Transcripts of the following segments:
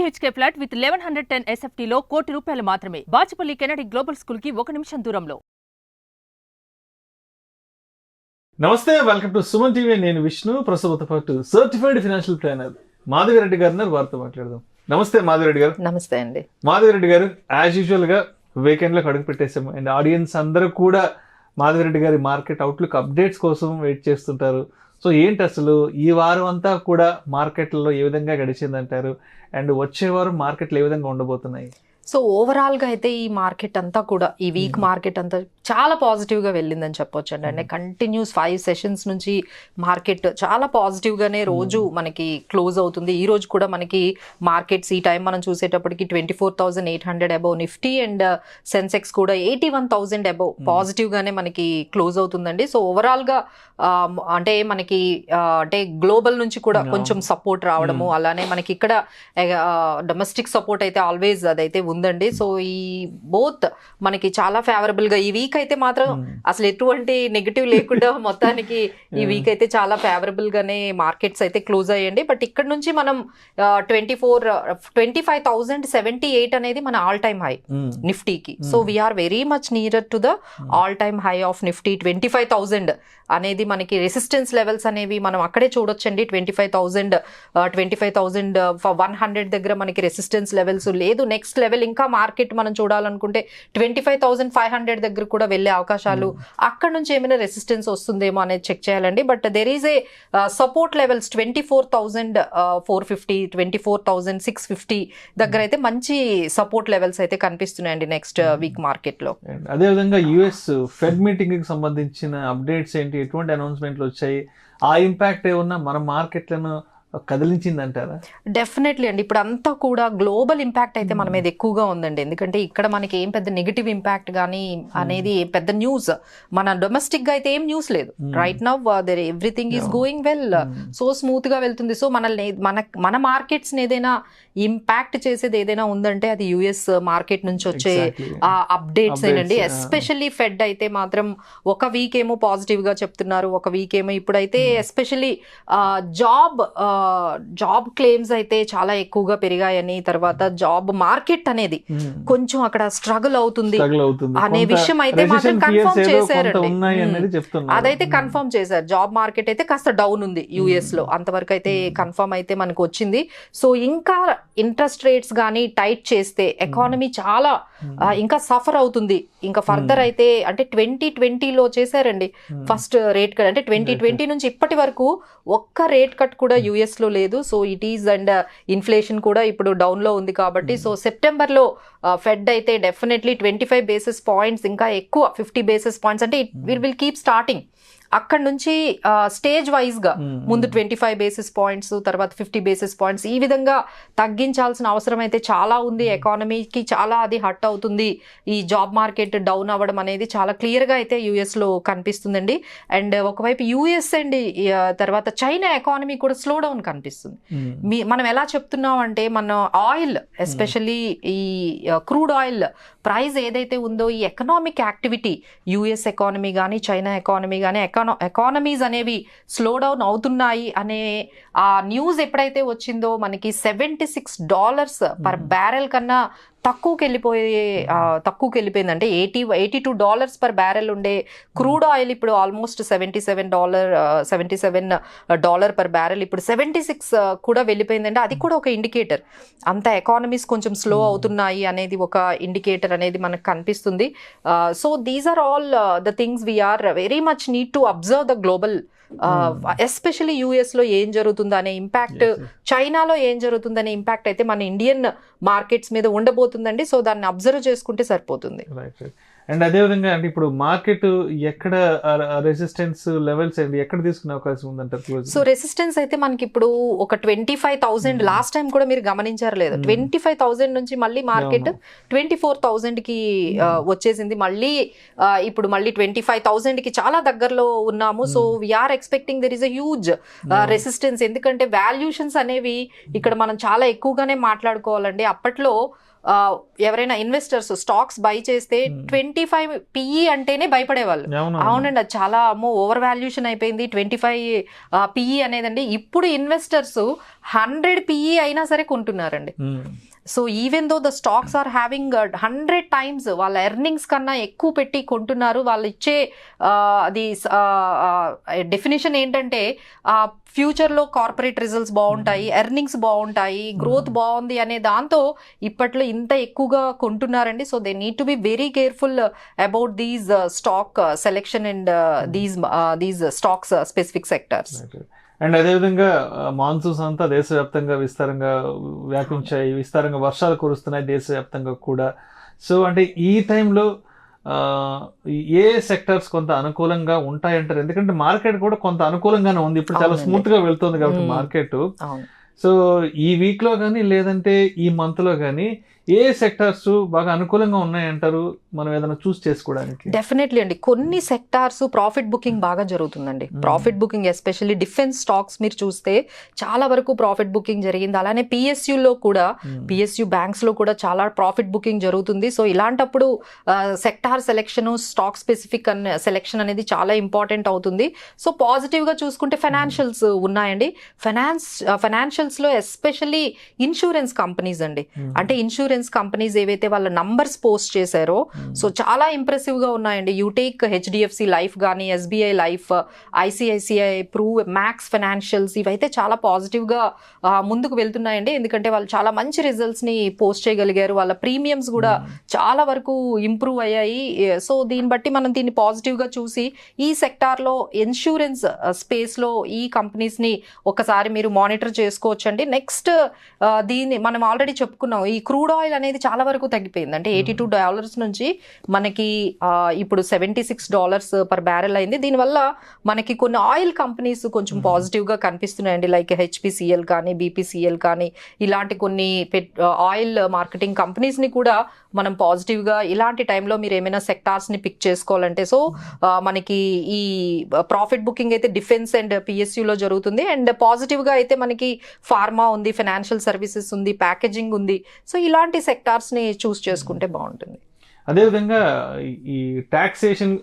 BHK flat with 1110 SFT లో ₹1 కోటి మాత్రమే. బాచుపల్లి కెనడి గ్లోబల్ స్కూల్ కి 1 నిమిషం దూరంలో. నమస్తే, వెల్కమ్ టు సుమన్ టీవీ. నేను విష్ణు. ప్రస్తుత పాటు సర్టిఫైడ్ ఫైనాన్షియల్ ప్లానర్ మాధవిరెడ్డి గారు వారితో మాట్లాడదాం. నమస్తే మాధవిరెడ్డి గారు. నమస్తే అండి. మాధవిరెడ్డి గారు, యాజ్ యూజువల్ గా వీకెండ్ లో అడుగు పెట్టేసాము అండ్ ఆడియన్స్ అందరూ కూడా మాధవిరెడ్డి గారి మార్కెట్ అవుట్లుక్ అప్డేట్స్ కోసం వెయిట్ చేస్తుంటారు. సో ఏంటి అసలు ఈ వారం అంతా కూడా మార్కెట్లలో ఏ విధంగా గడిచిందంటారు అండ్ వచ్చే వారం మార్కెట్లు ఏ విధంగా ఉండబోతున్నాయి? సో ఓవరాల్గా అయితే ఈ మార్కెట్ అంతా కూడా ఈ వీక్ మార్కెట్ అంతా చాలా పాజిటివ్గా వెళ్ళిందని చెప్పొచ్చు అండి. అంటే కంటిన్యూస్ 5 సెషన్స్ నుంచి మార్కెట్ చాలా పాజిటివ్గానే రోజు మనకి క్లోజ్ అవుతుంది. ఈ రోజు కూడా మనకి మార్కెట్స్ ఈ టైం మనం చూసేటప్పటికి 24,800 అబౌవ్ నిఫ్టీ అండ్ సెన్సెక్స్ కూడా 81,000 అబౌవ్ పాజిటివ్గానే మనకి క్లోజ్ అవుతుందండి. సో ఓవరాల్గా అంటే మనకి అంటే గ్లోబల్ నుంచి కూడా కొంచెం సపోర్ట్ రావడము, అలానే మనకి ఇక్కడ డొమెస్టిక్ సపోర్ట్ అయితే ఆల్వేస్ అదైతే ఉందండి. సో ఈ బోత్ మనకి చాలా ఫేవరబుల్ గా ఈ వీక్ అయితే మాత్రం అసలు ఎటువంటి నెగటివ్ లేకుండా మొత్తానికి ఈ వీక్ అయితే చాలా ఫేవరబుల్ గానే మార్కెట్స్ అయితే క్లోజ్ అయ్యండి. బట్ ఇక్కడ నుంచి మనం 25,078 అనేది మన ఆల్ టైమ్ హై నిఫ్టీకి. So we are very much near to the all time high of Nifty. 25,000 అనేది మనకి రెసిస్టెన్స్ లెవెల్స్ అనేవి మనం అక్కడే చూడొచ్చండి. 25,100 దగ్గర మనకి రెసిస్టెన్స్ లెవెల్స్ లేదు. నెక్స్ట్ లెవెల్ ఇంకా మార్కెట్ మనం చూడాలనుకుంటే 25,500 దగ్గర కూడా వెళ్ళే అవకాశాలు, అక్కడ నుంచి ఏమైనా రెసిస్టెన్స్ వస్తుందేమో అనేది చెక్ చేయాలండి. But there is a support levels 24,450, 24,650 దగ్గర అయితే మంచి సపోర్ట్ లెవెల్స్ అయితే కనిపిస్తున్నాయండి నెక్స్ట్ వీక్ మార్కెట్ లో. అదేవిధంగా యుఎస్ ఫెడ్ మీటింగ్ కి సంబంధించిన అప్డేట్స్ ఏంటి, ఎటువంటి అనౌన్స్మెంట్లు వచ్చాయి, ఆ ఇంపాక్ట్ ఏమన్నా మన మార్కెట్లను కదిలించిందంటారా? డెఫినెట్లీ అండి. ఇప్పుడు అంతా కూడా గ్లోబల్ ఇంపాక్ట్ అయితే మన మీద ఎక్కువగా ఉందండి. ఎందుకంటే ఇక్కడ మనకి ఏం పెద్ద నెగిటివ్ ఇంపాక్ట్ కానీ అనేది పెద్ద న్యూస్ మన డొమెస్టిక్ గా అయితే ఏం న్యూస్ లేదు. Right now everything is going well, so smooth గా వెళ్తుంది. సో మన మార్కెట్స్ ఏదైనా ఇంపాక్ట్ చేసేది ఏదైనా ఉందంటే అది యుఎస్ మార్కెట్ నుంచి వచ్చే అప్డేట్స్ ఏనండి. ఎస్పెషల్లీ ఫెడ్ అయితే మాత్రం ఒక వీక్ ఏమో పాజిటివ్ గా చెప్తున్నారు, ఒక వీక్ ఏమో ఇప్పుడైతే ఎస్పెషల్లీ జాబ్ క్లెయిమ్స్ అయితే చాలా ఎక్కువగా పెరిగాయని, తర్వాత జాబ్ మార్కెట్ అనేది కొంచెం అక్కడ స్ట్రగుల్ అవుతుంది అనే విషయం అయితే మాత్రం కన్ఫర్మ్ చేశారండి. అదైతే కన్ఫర్మ్ చేశారు. జాబ్ మార్కెట్ అయితే కాస్త డౌన్ ఉంది యుఎస్ లో, అంతవరకు అయితే కన్ఫర్మ్ అయితే మనకు వచ్చింది. సో ఇంకా ఇంట్రెస్ట్ రేట్స్ కానీ టైట్ చేస్తే ఎకానమీ చాలా ఇంకా సఫర్ అవుతుంది. ఇంకా ఫర్దర్ అయితే అంటే 2020లో చేశారండి ఫస్ట్ రేట్ కట్. అంటే 2020 నుంచి ఇప్పటి వరకు ఒక్క రేట్ కట్ కూడా యుఎస్ లో లేదు. So it is and inflation కూడా ఇప్పుడు డౌన్ లో ఉంది కాబట్టి సో సెప్టెంబర్ లో ఫెడ్ అయితే డెఫినెట్లీ 25 బేసిస్ పాయింట్స్ ఇంకా ఎక్కువ 50 బేసిస్ పాయింట్స్ అంటే ఇట్ విల్ కీప్ స్టార్టింగ్ అక్కడ నుంచి స్టేజ్ వైజ్ గా ముందు 25 బేసిస్ పాయింట్స్, తర్వాత 50 బేసిస్ పాయింట్స్, ఈ విధంగా తగ్గించాల్సిన అవసరం అయితే చాలా ఉంది. ఎకానమీకి చాలా అది హర్ట్ అవుతుంది. ఈ జాబ్ మార్కెట్ డౌన్ అవ్వడం అనేది చాలా క్లియర్ గా అయితే యుఎస్ లో కనిపిస్తుందండి. అండ్ ఒకవైపు యుఎస్ అండ్ తర్వాత చైనా ఎకానమీ కూడా స్లో డౌన్ కనిపిస్తుంది. మనం ఎలా చెప్తున్నాం అంటే మన ఆయిల్ ఎస్పెషల్లీ ఈ క్రూడ్ ఆయిల్ ప్రైస్ ఏదైతే ఉందో ఈ ఎకనామిక్ యాక్టివిటీ యుఎస్ ఎకానమీ కానీ చైనా ఎకానమీ కానీ ఎకానమీస్ అనేవి స్లో డౌన్ అవుతున్నాయి అనే ఆ న్యూస్ ఎప్పుడైతే వచ్చిందో మనకి $76 పర్ బ్యారెల్ కన్నా తక్కువకి వెళ్ళిపోయిందంటే $82 పర్ బ్యారెల్ ఉండే క్రూడ్ ఆయిల్ ఇప్పుడు ఆల్మోస్ట్ $77 పర్ బ్యారెల్ ఇప్పుడు 76 కూడా వెళ్ళిపోయిందంటే అది కూడా ఒక ఇండికేటర్. అంత ఎకానమీస్ కొంచెం స్లో అవుతున్నాయి అనేది ఒక ఇండికేటర్ అనేది మనకు కనిపిస్తుంది. So these are all the things we are very much need to observe the global, especially US లో ఏం జరుగుతుందో అనే ఇంపాక్ట్, చైనాలో ఏం జరుగుతుందనే ఇంపాక్ట్ అయితే మన ఇండియన్ మార్కెట్స్ మీద ఉండబోతుందండి. సో దాన్ని అబ్జర్వ్ చేసుకుంటే సరిపోతుంది. అండ్ అదేవిధంగా అంటే ఇప్పుడు మార్కెట్ ఎక్కడ రెసిస్టెన్స్ లెవెల్స్ అండి ఎక్కడ తీసుకునే అవకాశం ఉందంటారు? సో రెసిస్టెన్స్ అయితే మనకి ఇప్పుడు ఒక 25,000 లాస్ట్ టైం కూడా మీరు గమనించారు లేదు, 25,000 నుంచి మళ్ళీ మార్కెట్ 24,000 కి వచ్చేసింది. మళ్ళీ ఇప్పుడు మళ్ళీ 25,000 కి చాలా దగ్గరలో ఉన్నాము. So we are expecting there is a huge resistance. ఎందుకంటే వాల్యూషన్స్ అనేవి ఇక్కడ మనం చాలా ఎక్కువగానే మాట్లాడుకోవాలండి. అప్పట్లో ఎవరైనా ఇన్వెస్టర్స్ స్టాక్స్ బై చేస్తే 25 PE అంటేనే భయపడేవాళ్ళు. అవునండి, అది చాలా ఓవర్ వాల్యుయేషన్ అయిపోయింది 25 PE అనేదండి. ఇప్పుడు ఇన్వెస్టర్స్ 100 PE అయినా సరే కొంటున్నారండి. So even though the stocks are having 100 times వాళ్ళ ఎర్నింగ్స్ కన్నా ఎక్కువ పెట్టి కొంటున్నారు. వాళ్ళు ఇచ్చే అది డెఫినేషన్ ఏంటంటే ఫ్యూచర్లో కార్పొరేట్ రిజల్ట్స్ బాగుంటాయి, ఎర్నింగ్స్ బాగుంటాయి, గ్రోత్ బాగుంది అనే దాంతో ఇప్పట్లో ఇంత ఎక్కువగా కొంటున్నారండి. So they need to be very careful about these stock selection and these stocks specific sectors. And అదేవిధంగా మాన్సూన్స్ అంతా దేశవ్యాప్తంగా విస్తారంగా వ్యాపించాయి, విస్తారంగా వర్షాలు కురుస్తున్నాయి దేశవ్యాప్తంగా కూడా. సో అంటే ఈ టైంలో ఏ సెక్టర్స్ కొంత అనుకూలంగా ఉంటాయంటారు? ఎందుకంటే మార్కెట్ కూడా కొంత అనుకూలంగానే ఉంది ఇప్పుడు, చాలా స్మూత్ గా వెళ్తుంది కాబట్టి మార్కెట్. సో ఈ వీక్ లో కానీ లేదంటే ఈ మంత్ లో కానీ ఏ సెక్టార్స్ బాగా అనుకూలంగా ఉన్నాయంటారు మనం ఏదైనా చూస్ చేసుకోవడానికి? డెఫినెట్లీ అండి, కొన్ని సెక్టార్స్ ప్రాఫిట్ బుకింగ్ బాగా జరుగుతుందండి. Profit booking especially defence stocks మీరు చూస్తే చాలా వరకు ప్రాఫిట్ బుకింగ్ జరిగింది. అలానే పిఎస్యులో కూడా, పిఎస్యు బ్యాంక్స్ లో కూడా చాలా ప్రాఫిట్ బుకింగ్ జరుగుతుంది. సో ఇలాంటప్పుడు sector selection, stock specific selection అనేది చాలా ఇంపార్టెంట్ అవుతుంది. సో పాజిటివ్ గా చూసుకుంటే ఫైనాన్షియల్స్ ఉన్నాయండి. ఫైనాన్షియల్స్ లో ఎస్పెషల్లీ ఇన్సూరెన్స్ కంపెనీస్ అండి. అంటే ఇన్సూరెన్స్ కంపెనీస్ ఏవైతే వాళ్ళ నంబర్స్ పోస్ట్ చేశారో సో చాలా ఇంప్రెసివ్ గా ఉన్నాయండి. యూటేక్ హెచ్డిఎఫ్సి లైఫ్ కానీ, SBI life, ICICI, prove, max financials ఇవైతే చాలా పాజిటివ్ గా ముందుకు వెళ్తున్నాయండి. ఎందుకంటే వాళ్ళు చాలా మంచి రిజల్ట్స్ ని పోస్ట్ చేయగలిగారు, వాళ్ళ ప్రీమియమ్స్ కూడా చాలా వరకు ఇంప్రూవ్ అయ్యాయి. సో దీన్ని బట్టి మనం దీన్ని పాజిటివ్ గా చూసి ఈ సెక్టార్ లో ఇన్సూరెన్స్ స్పేస్ లో ఈ కంపెనీస్ ని ఒకసారి మీరు మానిటర్ చేసుకోవచ్చండి. నెక్స్ట్ దీన్ని మనం ఆల్రెడీ చెప్పుకున్నాం, ఈ క్రూడ్ ఆయిల్ అనేది చాలా వరకు తగ్గిపోయింది. అంటే $82 నుంచి మనకి ఇప్పుడు $76 per barrel అయింది. దీనివల్ల మనకి కొన్ని ఆయిల్ కంపెనీస్ కొంచెం పాజిటివ్ గా కనిపిస్తున్నాయండి. లైక్ హెచ్పిసిఎల్ కానీ, బీపీసీఎల్ కానీ, ఇలాంటి కొన్ని ఆయిల్ మార్కెటింగ్ కంపెనీస్ ని కూడా మనం పాజిటివ్ గా ఇలాంటి టైంలో మీరు ఏమైనా సెక్టార్స్ ని పిక్ చేసుకోవాలంటే, సో మనకి ఈ ప్రాఫిట్ బుకింగ్ అయితే డిఫెన్స్ అండ్ పిఎస్యులో జరుగుతుంది. అండ్ పాజిటివ్ గా అయితే మనకి ఫార్మా ఉంది, ఫైనాన్షియల్ సర్వీసెస్ ఉంది, ప్యాకేజింగ్ ఉంది. సో ఇలాంటి సెక్టార్స్ ని చూస్ చేసుకుంటే బాగుంటుంది. అదేవిధంగా ఈ టాక్సేషన్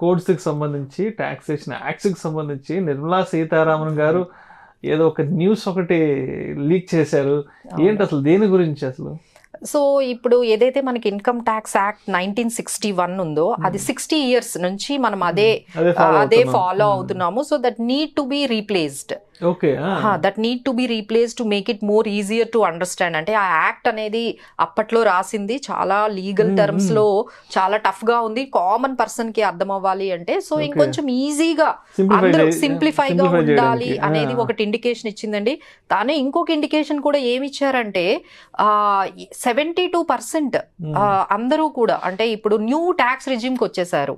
కోడ్స్ కి సంబంధించి, టాక్సేషన్ యాక్ట్స్ కి సంబంధించి నిర్మలా సీతారామన్ గారు ఏదో ఒక న్యూస్ ఒకటి లీక్ చేశారు. ఏంటి అసలు, దేని గురించి అసలు? సో ఇప్పుడు ఏదైతే మనకి ఇన్కమ్ ట్యాక్స్ యాక్ట్ 1961 ఉందో అది 60 years నుంచి మనం అదే ఫాలో అవుతున్నాము. So that need to be replaced. That need to B replace to make it more easier to understand. అంటే ఆ యాక్ట్ అనేది అప్పట్లో రాసింది చాలా లీగల్ టర్మ్స్ లో చాలా టఫ్ గా ఉంది, కామన్ పర్సన్ కి అర్థం అవ్వాలి అంటే. సో ఇంకొంచెం ఈజీగా అందరూ సింప్లిఫై గా ఉండాలి అనేది ఒకటి ఇండికేషన్ ఇచ్చిందండి. తానే ఇంకొక ఇండికేషన్ కూడా ఏమి ఇచ్చారంటే 72% అందరూ కూడా అంటే ఇప్పుడు న్యూ ట్యాక్స్ రిజిమ్ కి వచ్చేసారు.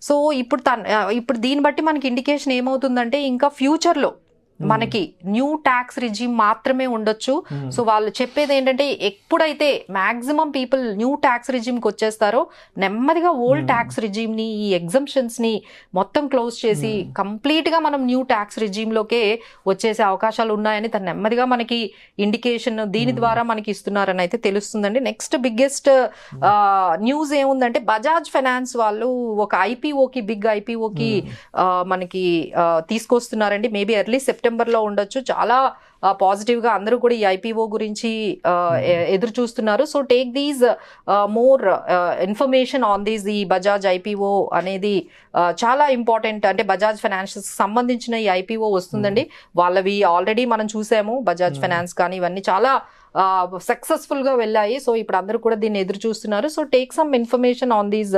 సో ఇప్పుడు దీన్ని బట్టి మనకి ఇండికేషన్ ఏమవుతుందంటే ఇంకా ఫ్యూచర్లో మనకి న్యూ ట్యాక్స్ రిజిమ్ మాత్రమే ఉండొచ్చు. సో వాళ్ళు చెప్పేది ఏంటంటే ఎప్పుడైతే maximum people new tax regime కి వచ్చేస్తారో నెమ్మదిగా ఓల్డ్ ట్యాక్స్ రిజిమ్ ని, ఈ ఎగ్జంప్షన్స్ ని మొత్తం క్లోజ్ చేసి కంప్లీట్ గా మనం న్యూ ట్యాక్స్ రిజిమ్ లోకే వచ్చేసే అవకాశాలు ఉన్నాయని తను నెమ్మదిగా మనకి ఇండికేషన్ దీని ద్వారా మనకి ఇస్తున్నారని అయితే తెలుస్తుందండి. నెక్స్ట్ బిగ్గెస్ట్ న్యూస్ ఏముందంటే బజాజ్ ఫైనాన్స్ వాళ్ళు ఒక ఐపీఓకి, బిగ్ ఐపీఓకి మనకి తీసుకొస్తున్నారండి. మేబీ ఎర్లీ సెప్టెంబర్లో ఉండొచ్చు. చాలా పాజిటివ్గా అందరూ కూడా ఈ ఐపీఓ గురించి ఎదురు చూస్తున్నారు. So take these more information on these. ఈ బజాజ్ ఐపీఓ అనేది చాలా ఇంపార్టెంట్. అంటే బజాజ్ ఫైనాన్షియల్స్ సంబంధించిన ఈ ఐపీఓ వస్తుందండి. వాళ్ళవి ఆల్రెడీ మనం చూసాము, బజాజ్ ఫైనాన్స్ కానీ ఇవన్నీ చాలా సక్సెస్ఫుల్ గా వెళ్ళాయి. సో ఇప్పుడు అందరూ కూడా దీన్ని ఎదురు చూస్తున్నారు. So take some information on these.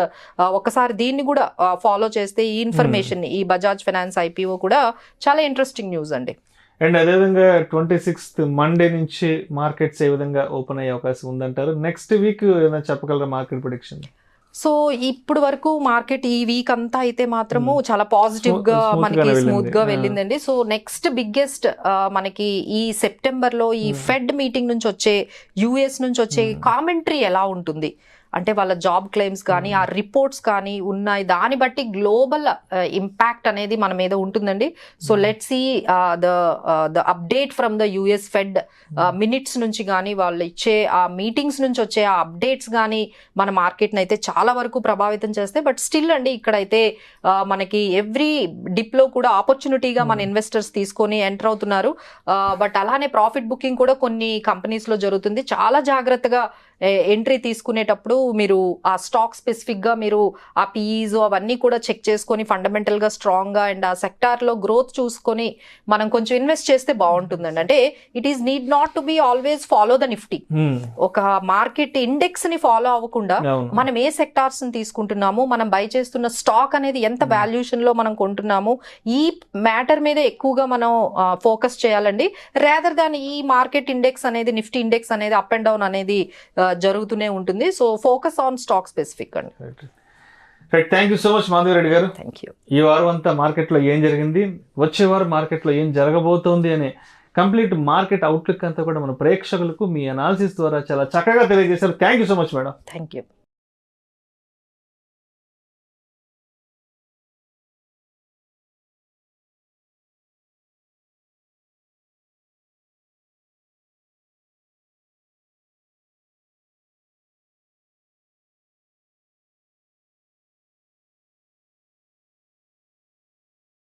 ఒకసారి దీన్ని కూడా ఫాలో చేస్తే ఈ ఇన్ఫర్మేషన్, ఈ బజాజ్ ఫైనాన్స్ ఐపీఓ కూడా చాలా ఇంట్రెస్టింగ్ న్యూస్ అండి. అండ్ అదేవిధంగా 26th మండే నుంచి మార్కెట్స్ ఏ విధంగా ఓపెన్ అయ్యే అవకాశం ఉందంటారు? నెక్స్ట్ వీక్ ఏమైనా చెప్పగలరా మార్కెట్ ప్రిడిక్షన్? సో ఇప్పుడు వరకు మార్కెట్ ఈ వీక్ అంతా అయితే మాత్రము చాలా పాజిటివ్ గా మనకి స్మూత్ గా వెళ్ళిందండి. సో నెక్స్ట్ బిగ్గెస్ట్ మనకి ఈ సెప్టెంబర్ లో ఈ ఫెడ్ మీటింగ్ నుంచి వచ్చే, యుఎస్ నుంచి వచ్చే కామెంటరీ ఎలా ఉంటుంది అంటే వాళ్ళ జాబ్ క్లెయిమ్స్ కానీ ఆ రిపోర్ట్స్ కానీ ఉన్నాయి, దాన్ని బట్టి గ్లోబల్ ఇంపాక్ట్ అనేది మన మీద ఉంటుందండి. So let's see the update from the US Fed minutes నుంచి కానీ వాళ్ళు ఇచ్చే ఆ మీటింగ్స్ నుంచి వచ్చే ఆ అప్డేట్స్ కానీ మన మార్కెట్ని అయితే చాలా వరకు ప్రభావితం చేస్తాయి. బట్ స్టిల్ అండి ఇక్కడైతే మనకి ఎవ్రీ డిప్లో కూడా ఆపర్చునిటీగా మన ఇన్వెస్టర్స్ తీసుకొని ఎంటర్ అవుతున్నారు. బట్ అలానే ప్రాఫిట్ బుకింగ్ కూడా కొన్ని కంపెనీస్లో జరుగుతుంది. చాలా జాగ్రత్తగా ఎంట్రీ తీసుకునేటప్పుడు మీరు ఆ స్టాక్ స్పెసిఫిక్గా మీరు ఆ పీఈస్ అవన్నీ కూడా చెక్ చేసుకొని ఫండమెంటల్గా స్ట్రాంగ్గా అండ్ ఆ సెక్టార్లో గ్రోత్ చూసుకొని మనం కొంచెం ఇన్వెస్ట్ చేస్తే బాగుంటుందండి. అంటే it is need not to be always follow the Nifty. ఒక మార్కెట్ ఇండెక్స్ ని ఫాలో అవ్వకుండా మనం ఏ సెక్టార్స్ ని తీసుకుంటున్నాము, మనం బై చేస్తున్న స్టాక్ అనేది ఎంత వాల్యుయేషన్ లో మనం కొంటున్నాము, ఈ మ్యాటర్ మీద ఎక్కువగా మనం ఫోకస్ చేయాలండి. రేదర్ దాన్ ఈ మార్కెట్ ఇండెక్స్ అనేది నిఫ్టీ ఇండెక్స్ అనేది అప్ అండ్ డౌన్ అనేది జరుగుతూనే ఉంటుంది. So focus on stock specific అండి. Thank you so much Madhavi Reddy గారు. Thank you. ఈ వారం అంతా మార్కెట్లో ఏం జరిగింది, వచ్చే వారం మార్కెట్లో ఏం జరగబోతోంది అనే కంప్లీట్ మార్కెట్ అవుట్లుక్ అంతా కూడా మన ప్రేక్షకులకు మీ అనాలిసిస్ ద్వారా చాలా చక్కగా తెలియజేశారు. Thank you so much madam. Thank you.